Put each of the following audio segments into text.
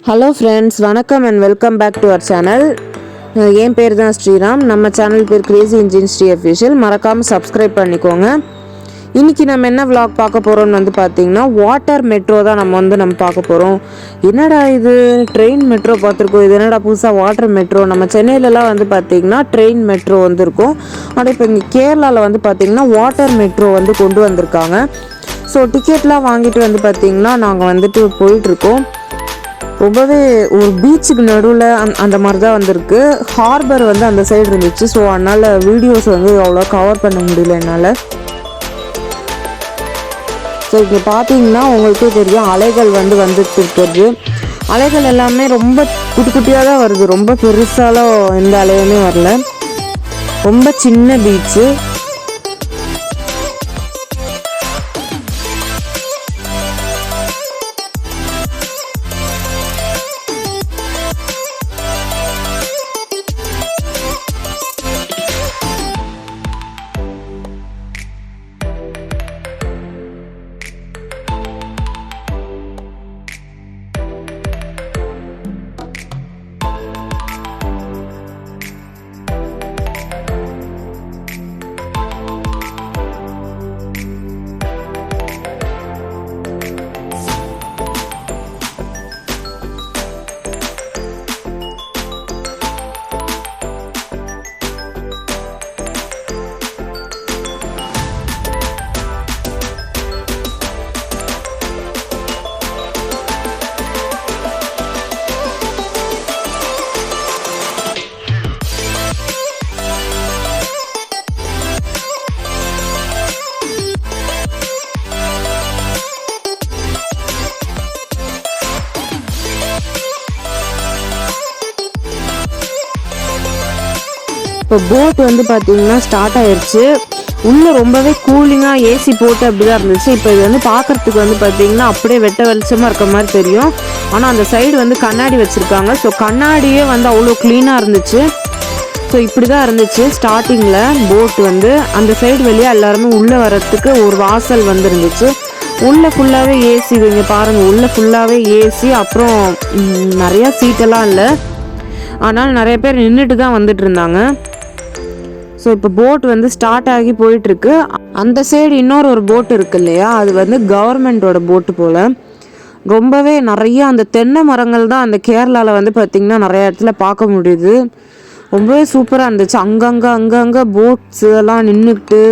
Hello friends, வணக்கம் and welcome back to our channel. என் பேர் தான் ஸ்ரீராம். நம்ம சேனல் பேர் கிரேசி இன்ஜின் ஸ்ரீ அஃபிஷியல். மறக்காமல் சப்ஸ்கிரைப் பண்ணிக்கோங்க. இன்றைக்கி நம்ம என்ன விளாக் பார்க்க போகிறோம்னு வந்து பார்த்திங்கன்னா வாட்டர் மெட்ரோ தான் நம்ம பார்க்க போகிறோம். என்னடா இது ட்ரெயின் மெட்ரோ பார்த்துருக்கோம், இது என்னடா புதுசாக வாட்டர் மெட்ரோ. நம்ம சென்னையிலலாம் வந்து பார்த்திங்கன்னா ட்ரெயின் மெட்ரோ வந்துருக்கும். ஆனால் இப்போ இங்கே கேரளாவில் வந்து பார்த்திங்கன்னா வாட்டர் மெட்ரோ வந்து கொண்டு வந்திருக்காங்க. ஸோ டிக்கெட்லாம் வாங்கிட்டு வந்து பார்த்திங்கன்னா நாங்கள் வந்துட்டு போயிட்டுருக்கோம். ரொம்பவே ஒரு பீச்சுக்கு நடுவில் அந்த மாதிரி தான் வந்திருக்கு. ஹார்பர் வந்து அந்த சைடு இருந்துச்சு. ஸோ அதனால் வீடியோஸ் வந்து அவ்வளோ கவர் பண்ண முடியல என்னால். ஸோ இங்கே பார்த்தீங்கன்னா உங்களுக்கே தெரியும், அலைகள் வந்து வந்துட்டு இருக்கிறது. அலைகள் எல்லாமே ரொம்ப குட்டி குட்டியாக தான் வருது. ரொம்ப பெருசாலாம் எந்த அலையுமே வரல. ரொம்ப சின்ன பீச்சு. இப்போ போட் வந்து பார்த்தீங்கன்னா ஸ்டார்ட் ஆயிடுச்சு. உள்ளே ரொம்பவே கூலிங்காக ஏசி போட்டு அப்படி தான் இருந்துச்சு. இப்போ இது வந்து பார்க்குறதுக்கு வந்து பார்த்தீங்கன்னா அப்படியே வெட்ட வெளிச்சமாக இருக்க மாதிரி தெரியும். ஆனால் அந்த சைடு வந்து கண்ணாடி வச்சுருக்காங்க. ஸோ கண்ணாடியே வந்து அவ்வளோ க்ளீனாக இருந்துச்சு. ஸோ இப்படி தான் இருந்துச்சு ஸ்டார்டிங்கில் போட் வந்து. அந்த சைடு வெளியே எல்லாருமே உள்ளே வர்றதுக்கு ஒரு வாசல் வந்து இருந்துச்சு. உள்ளே ஃபுல்லாகவே ஏசி. இங்கே பாருங்கள், உள்ளே ஃபுல்லாகவே ஏசி. அப்புறம் நிறையா சீட்டெல்லாம் இல்லை, ஆனால் நிறைய பேர் நின்றுட்டு தான் வந்துட்டு இருந்தாங்க. ஸோ இப்போ போட் வந்து ஸ்டார்ட் ஆகி போயிட்டுருக்கு. அந்த சைடு ஒரு போட் இருக்கு இல்லையா, அது வந்து கவர்மெண்ட்டோட போட்டு போல். ரொம்பவே நிறைய அந்த தென்னை மரங்கள் தான் அந்த கேரளாவில் வந்து பார்த்திங்கன்னா நிறைய இடத்துல பார்க்க முடியுது. ரொம்பவே சூப்பராக இருந்துச்சு. அங்கங்கே போட்ஸு எல்லாம் நின்றுக்கிட்டு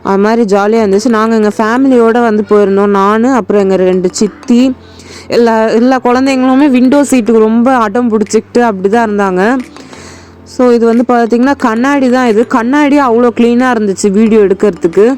அது மாதிரி ஜாலியாக இருந்துச்சு. நாங்கள் எங்கள் ஃபேமிலியோடு வந்து போயிருந்தோம். நான் அப்புறம் எங்கள் 2 சித்தி எல்லா குழந்தைங்களுமே விண்டோ சீட்டுக்கு ரொம்ப அடம் பிடிச்சிக்கிட்டு அப்படி தான் இருந்தாங்க. ஸோ இது வந்து பார்த்திங்கன்னா கண்ணாடி தான். இது கண்ணாடி அவ்வளோ க்ளீனாக இருந்துச்சு வீடியோ எடுக்கிறதுக்கு.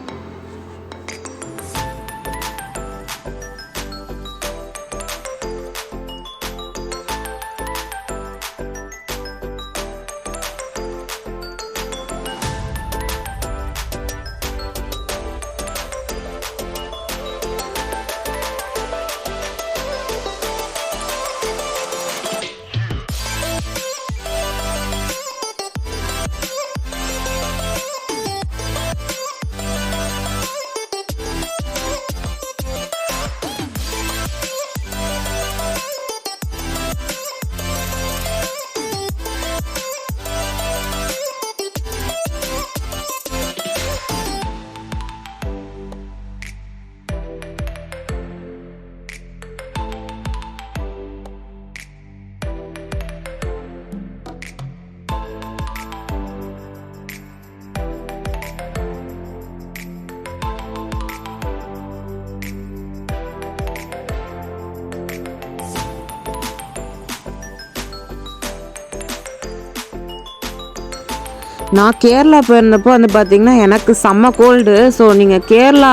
நான் கேரளா போயிருந்தப்போ வந்து பார்த்திங்கன்னா எனக்கு செம்ம கோல்டு. ஸோ நீங்கள் கேரளா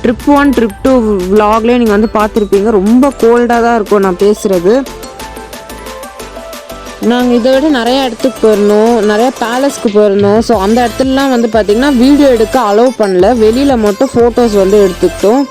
ட்ரிப் 1 ட்ரிப் 2 விலாக்லேயே நீங்கள் வந்து பார்த்துருப்பீங்க. ரொம்ப கோல்டாக தான் இருக்கும் நான் பேசுகிறது. நாங்கள் இதை விட நிறையா இடத்துக்கு போயிருந்தோம், நிறையா பேலஸ்க்கு போயிருந்தோம். ஸோ அந்த இடத்துலலாம் வந்து பார்த்திங்கன்னா வீடியோ எடுக்க அலோவ் பண்ணல. வெளியில் மட்டும் ஃபோட்டோஸ் வந்து எடுத்துக்கிட்டோம்.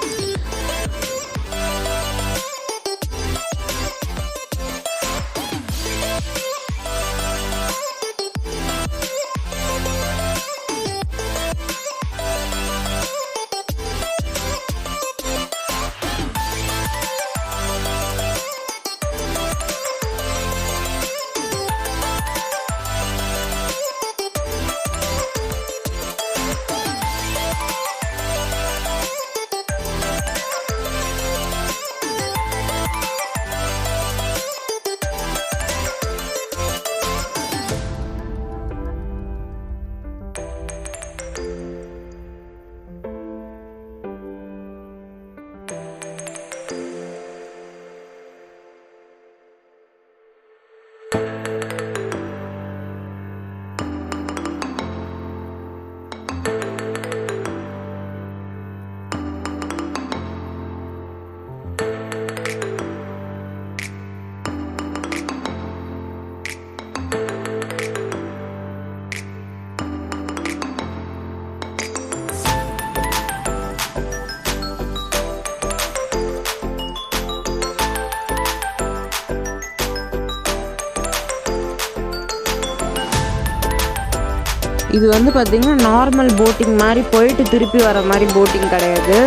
இது வந்து பார்த்திங்கன்னா நார்மல் போட்டிங் மாதிரி போயிட்டு திருப்பி வர மாதிரி போட்டிங் கிடையாது.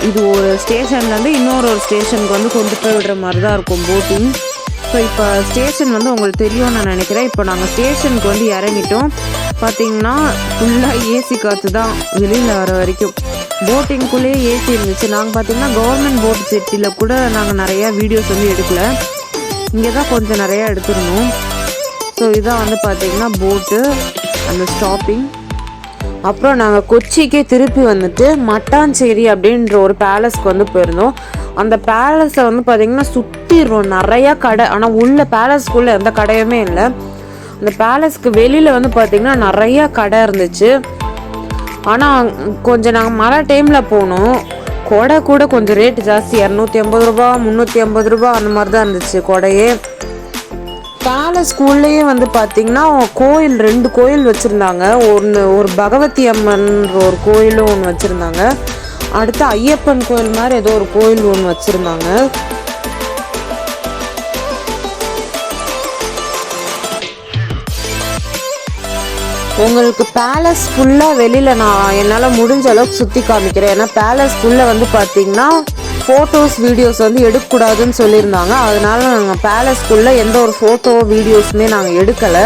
இது ஒரு ஸ்டேஷன்லேருந்து இன்னொரு ஸ்டேஷனுக்கு வந்து கொண்டு போய் விடுற மாதிரி தான் இருக்கும் போட்டிங். ஸோ இப்போ ஸ்டேஷன் வந்து உங்களுக்கு தெரியும்னு நான் நினைக்கிறேன். இப்போ நாங்கள் ஸ்டேஷனுக்கு வந்து இறங்கிட்டோம். பார்த்திங்கன்னா ஃபுல்லாக ஏசி காற்று தான் வெளியில் வர வரைக்கும். போட்டிங்குள்ளேயே ஏசி இருந்துச்சு. நாங்கள் பார்த்திங்கன்னா கவர்மெண்ட் போட் செட்டியில் கூட நாங்கள் நிறையா வீடியோஸ் வந்து எடுக்கல. இங்கே தான் கொஞ்சம் நிறையா எடுத்துருந்தோம். ஸோ இதான் வந்து பார்த்திங்கன்னா போட்டு அந்த ஸ்டாப்பிங். அப்புறம் நாங்கள் கொச்சிக்கே திருப்பி வந்துட்டு மட்டாஞ்சேரி அப்படின்ற ஒரு பேலஸ்க்கு வந்து போயிருந்தோம். அந்த பேலஸை வந்து பார்த்திங்கன்னா சுற்றிடுவோம் நிறையா கடை. ஆனால் உள்ள பேலஸ்க்குள்ளே எந்த கடையுமே இல்லை. அந்த பேலஸ்க்கு வெளியில் வந்து பார்த்திங்கன்னா நிறையா கடை இருந்துச்சு. ஆனால் கொஞ்சம் நாங்கள் மழை டைமில் போனோம். கொடை கூட கொஞ்சம் ரேட்டு ஜாஸ்தி, 250 ரூபா 350 ரூபா அந்த மாதிரி தான் இருந்துச்சு கொடையே. பேலஸ் ஸ்கூல்லையே வந்து பார்த்திங்கன்னா கோயில் 2 கோயில் வச்சுருந்தாங்க. ஒரு பகவதி அம்மன் ஒரு கோயிலும் ஒன்று வச்சுருந்தாங்க. அடுத்து ஐயப்பன் கோயில் மாதிரி ஏதோ ஒரு கோயில் ஒன்று வச்சுருந்தாங்க. உங்களுக்கு பேலஸ் ஃபுல்லாக வெளியில் நான் என்னால் முடிஞ்ச அளவுக்கு சுற்றி காமிக்கிறேன். ஏன்னா பேலஸ் ஃபுல்லாக வந்து பார்த்திங்கன்னா ஃபோட்டோஸ் வீடியோஸ் வந்து எடுக்கக்கூடாதுன்னு சொல்லியிருந்தாங்க. அதனால நாங்கள் பேலஸ்க்குள்ளே எந்த ஒரு ஃபோட்டோ வீடியோஸுமே நாங்கள் எடுக்கலை.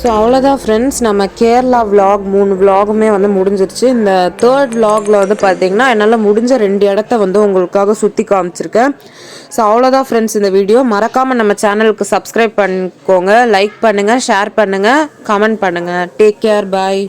ஸோ அவ்வளோதான் ஃப்ரெண்ட்ஸ், நம்ம கேரளா விலாக் 3 விலாகுமே வந்து முடிஞ்சிருச்சு. இந்த 3rd விலாகில் வந்து பார்த்திங்கன்னா என்னால் முடிஞ்ச 2 இடத்த வந்து உங்களுக்காக சுற்றி காமிச்சிருக்கேன். ஸோ அவ்வளோதான் ஃப்ரெண்ட்ஸ் இந்த வீடியோ. மறக்காமல் நம்ம சேனலுக்கு சப்ஸ்கிரைப் பண்ணிக்கோங்க, லைக் பண்ணுங்கள், ஷேர் பண்ணுங்கள், கமெண்ட் பண்ணுங்கள். டேக் கேர், பாய்.